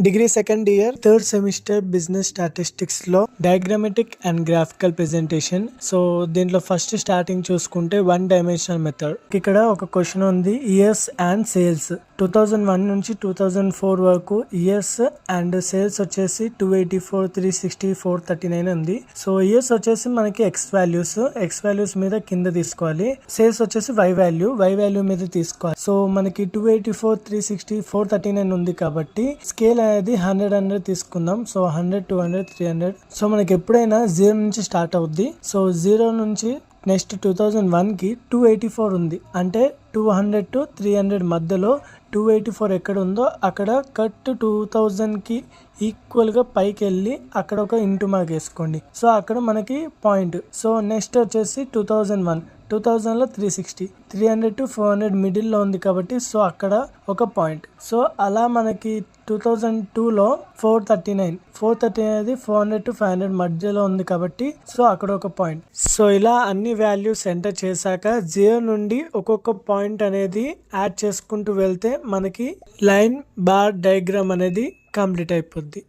Degree second year third semester business statistics లో diagrammatic and graphical presentation. So దీంట్లో first starting చూసుకుంటే 1 dimensional method. ఇక్కడ ఒక question ఉంది, ఇయర్స్ అండ్ సేల్స్ 2001 నుంచి 2004 వరకు ఇయర్స్ అండ్ సేల్స్ వచ్చేసి 284, 360, 439 ఉంది. సో ఇయర్స్ వచ్చేసి మనకి ఎక్స్ వాల్యూస్ మీద కింద తీసుకోవాలి. సేల్స్ వచ్చేసి వై వాల్యూ మీద తీసుకోవాలి. సో మనకి 284, 360, 439 ఉంది కాబట్టి స్కేల్ అనేది 100 తీసుకుందాం. సో 100, 200, 300. సో మనకి ఎప్పుడైనా 0 నుంచి స్టార్ట్ అవుద్ది. సో 0 నుంచి నెక్స్ట్ 2001 కి 284 ఉంది. అంటే 200 to 300 మధ్యలో 284 ఎక్కడ ఉందో అక్కడ కట్ 2000 కి ఈక్వల్ గా పైకి వెళ్ళి అక్కడ ఒక ఇంటూ మార్క్ వేసుకోండి. సో అక్కడ మనకి పాయింట్. సో నెక్స్ట్ వచ్చేసి 2000 లో 360, 300 to 400 మిడిల్ లో ఉంది కాబట్టి సో అక్కడ ఒక పాయింట్. సో అలా మనకి 2002 లో 439 అది 400 to 500 మధ్యలో ఉంది కాబట్టి సో అక్కడ ఒక పాయింట్. సో ఇలా అన్ని వాల్యూస్ ఎంటర్ చేశాక 0 నుండి ఒక్కొక్క పాయింట్ అనేది యాడ్ చేసుకుంటూ వెళ్తే మనకి లైన్ బార్ డయాగ్రామ్ అనేది కంప్లీట్ అయిపోద్ది.